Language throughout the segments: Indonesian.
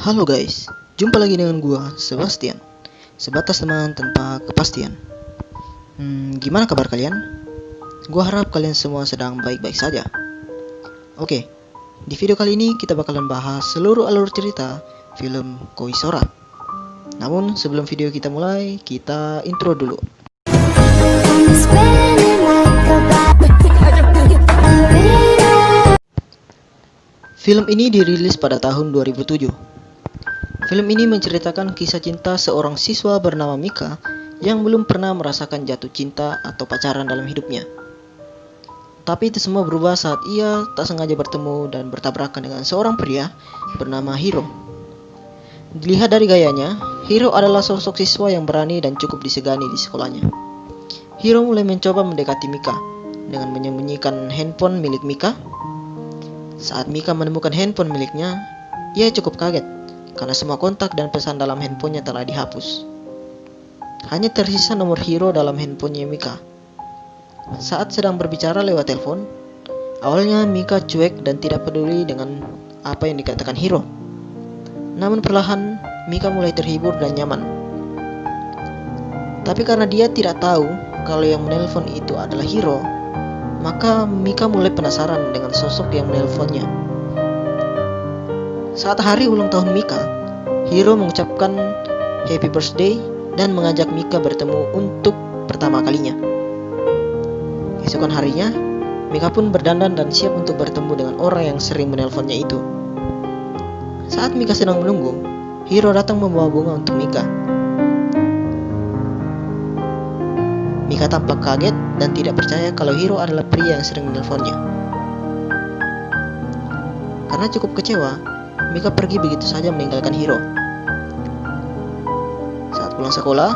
Halo guys, jumpa lagi dengan gua Sebastian. Sebatas teman tanpa kepastian. Gimana kabar kalian? Gua harap kalian semua sedang baik-baik saja. Oke, di video kali ini kita bakalan bahas seluruh alur cerita film Koi Sora. Namun sebelum video kita mulai, kita intro dulu. Film ini dirilis pada tahun 2007. Film ini menceritakan kisah cinta seorang siswa bernama Mika yang belum pernah merasakan jatuh cinta atau pacaran dalam hidupnya. Tapi itu semua berubah saat ia tak sengaja bertemu dan bertabrakan dengan seorang pria bernama Hiro. Dilihat dari gayanya, Hiro adalah sosok siswa yang berani dan cukup disegani di sekolahnya. Hiro mulai mencoba mendekati Mika dengan menyembunyikan handphone milik Mika. Saat Mika menemukan handphone miliknya, ia cukup kaget karena semua kontak dan pesan dalam handphonenya telah dihapus. Hanya tersisa nomor Hiro dalam handphonenya Mika. Saat sedang berbicara lewat telepon, awalnya Mika cuek dan tidak peduli dengan apa yang dikatakan Hiro. Namun perlahan Mika mulai terhibur dan nyaman. Tapi karena dia tidak tahu kalau yang menelpon itu adalah Hiro, maka Mika mulai penasaran dengan sosok yang menelponnya. Saat hari ulang tahun Mika, Hiro mengucapkan happy birthday dan mengajak Mika bertemu untuk pertama kalinya. Keesokan harinya, Mika pun berdandan dan siap untuk bertemu dengan orang yang sering menelponnya itu. Saat Mika sedang menunggu, Hiro datang membawa bunga untuk Mika. Mika tampak kaget dan tidak percaya kalau Hiro adalah pria yang sering menelponnya. Karena cukup kecewa, Mika pergi begitu saja meninggalkan Hiro. Saat pulang sekolah,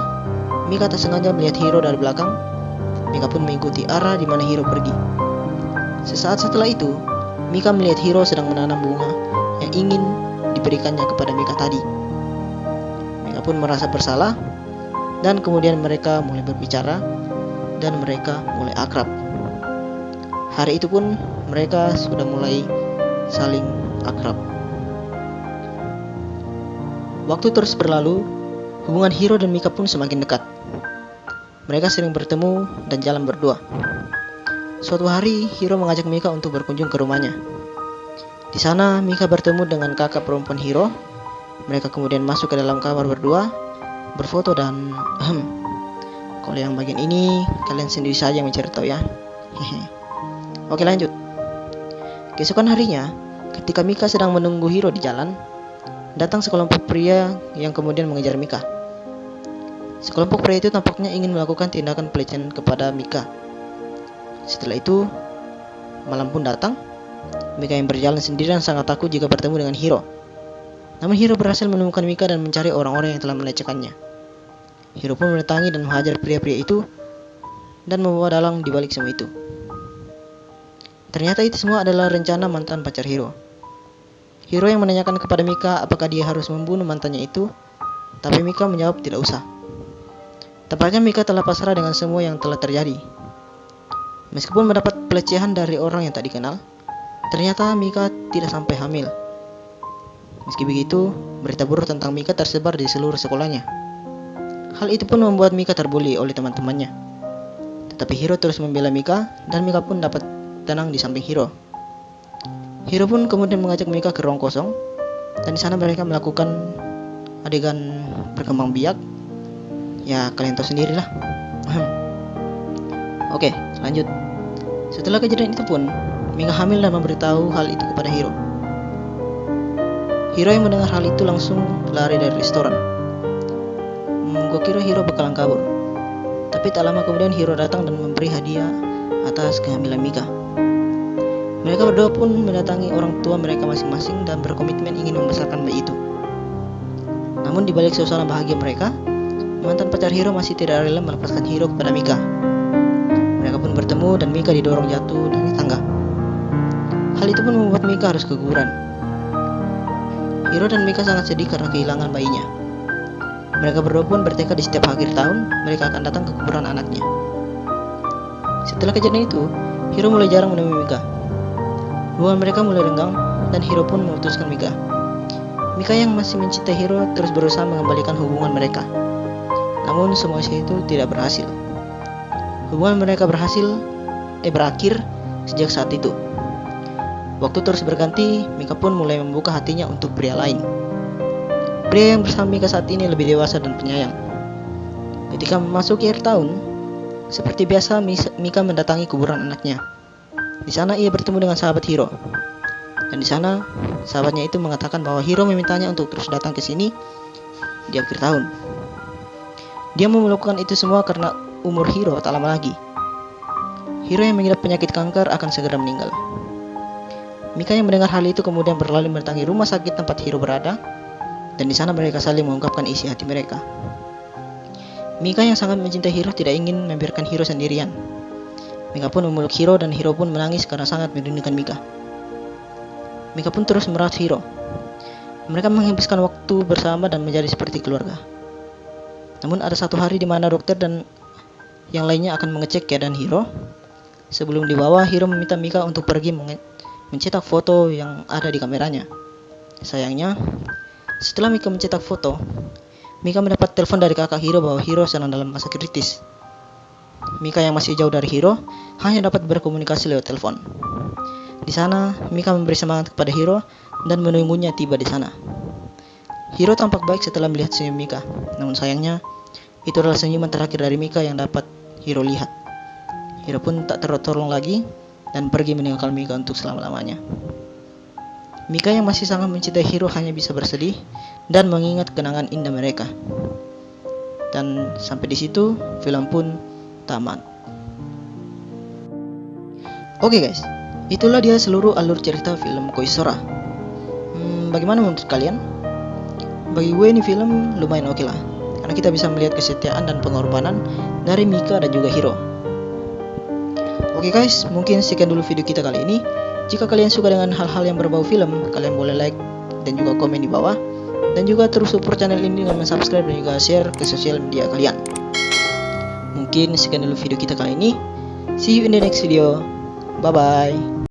Mika tak sengaja melihat Hiro dari belakang. Mika pun mengikuti arah di mana Hiro pergi. Sesaat setelah itu, Mika melihat Hiro sedang menanam bunga yang ingin diberikannya kepada Mika tadi. Mika pun merasa bersalah dan kemudian mereka mulai berbicara dan mereka mulai akrab. Hari itu pun mereka sudah mulai saling akrab. Waktu terus berlalu, hubungan Hiro dan Mika pun semakin dekat. Mereka sering bertemu dan jalan berdua. Suatu hari, Hiro mengajak Mika untuk berkunjung ke rumahnya. Di sana, Mika bertemu dengan kakak perempuan Hiro. Mereka kemudian masuk ke dalam kamar berdua, berfoto dan kalau yang bagian ini kalian sendiri saja yang mencari tahu ya. Oke, lanjut. Keesokan harinya, ketika Mika sedang menunggu Hiro di jalan, datang sekelompok pria yang kemudian mengejar Mika. Sekelompok pria itu tampaknya ingin melakukan tindakan pelecehan kepada Mika. Setelah itu, malam pun datang. Mika yang berjalan sendirian sangat takut jika bertemu dengan Hiro. Namun Hiro berhasil menemukan Mika dan mencari orang-orang yang telah melecehkannya. Hiro pun mendatangi dan menghajar pria-pria itu dan membawa dalang di balik semua itu. Ternyata itu semua adalah rencana mantan pacar Hiro. Hiro yang menanyakan kepada Mika apakah dia harus membunuh mantannya itu, tapi Mika menjawab tidak usah. Tepatnya Mika telah pasrah dengan semua yang telah terjadi. Meskipun mendapat pelecehan dari orang yang tak dikenal, ternyata Mika tidak sampai hamil. Meski begitu, berita buruk tentang Mika tersebar di seluruh sekolahnya. Hal itu pun membuat Mika terbuli oleh teman-temannya. Tetapi Hiro terus membela Mika dan Mika pun dapat tenang di samping Hiro. Hiro pun kemudian mengajak Mika ke ruang kosong dan di sana mereka melakukan adegan berkembang biak. Ya, kalian tahu sendirilah. Oke, lanjut. Setelah kejadian itu pun, Mika hamil dan memberitahu hal itu kepada Hiro. Hiro yang mendengar hal itu langsung lari dari restoran. Gue kira Hiro bakalan kabur. Tapi tak lama kemudian Hiro datang dan memberi hadiah atas kehamilan Mika. Mereka berdua pun mendatangi orang tua mereka masing-masing dan berkomitmen ingin membesarkan bayi itu. Namun di balik suasana bahagia mereka, mantan pacar Hiro masih tidak rela melepaskan Hiro kepada Mika. Mereka pun bertemu dan Mika didorong jatuh dari tangga. Hal itu pun membuat Mika harus keguguran. Hiro dan Mika sangat sedih karena kehilangan bayinya. Mereka berdua pun bertekad di setiap akhir tahun mereka akan datang ke kuburan anaknya. Setelah kejadian itu, Hiro mulai jarang menemui Mika. Hubungan mereka mulai renggang dan Hiro pun memutuskan Mika. Mika yang masih mencintai Hiro terus berusaha mengembalikan hubungan mereka. Namun semua usaha itu tidak berhasil. Hubungan mereka berakhir sejak saat itu. Waktu terus berganti, Mika pun mulai membuka hatinya untuk pria lain. Pria yang bersama Mika saat ini lebih dewasa dan penyayang. Ketika memasuki akhir tahun, seperti biasa Mika mendatangi kuburan anaknya. Di sana ia bertemu dengan sahabat Hiro. Dan di sana sahabatnya itu mengatakan bahwa Hiro memintanya untuk terus datang ke sini di akhir tahun. Dia mau melakukan itu semua karena umur Hiro tak lama lagi. Hiro yang mengidap penyakit kanker akan segera meninggal. Mika yang mendengar hal itu kemudian berlari mendatangi rumah sakit tempat Hiro berada, dan di sana mereka saling mengungkapkan isi hati mereka. Mika yang sangat mencintai Hiro tidak ingin membiarkan Hiro sendirian. Mika pun memeluk Hiro dan Hiro pun menangis karena sangat merindukan Mika. Mika pun terus merawat Hiro. Mereka menghabiskan waktu bersama dan menjadi seperti keluarga. Namun ada satu hari di mana dokter dan yang lainnya akan mengecek keadaan Hiro. Sebelum dibawa, Hiro meminta Mika untuk pergi mencetak foto yang ada di kameranya. Sayangnya, setelah Mika mencetak foto, Mika mendapat telepon dari kakak Hiro bahwa Hiro sedang dalam masa kritis. Mika yang masih jauh dari Hiro hanya dapat berkomunikasi lewat telepon. Di sana, Mika memberi semangat kepada Hiro dan menunggunya tiba di sana. Hiro tampak baik setelah melihat senyum Mika. Namun sayangnya, itu adalah senyuman terakhir dari Mika yang dapat Hiro lihat. Hiro pun tak tertolong lagi dan pergi meninggalkan Mika untuk selama-lamanya. Mika yang masih sangat mencintai Hiro hanya bisa bersedih dan mengingat kenangan indah mereka. Dan sampai di situ film pun tamat. Oke guys, itulah dia seluruh alur cerita film Koisora. Bagaimana menurut kalian? Bagi gue ini film lumayan oke lah, karena kita bisa melihat kesetiaan dan pengorbanan dari Mika dan juga Hiro. Oke guys, mungkin sekian dulu video kita kali ini. Jika kalian suka dengan hal-hal yang berbau film, kalian boleh like dan juga komen di bawah. Dan juga terus support channel ini dengan subscribe dan juga share ke sosial media kalian. Mungkin sekian dulu video kita kali ini. See you in the next video. Bye bye.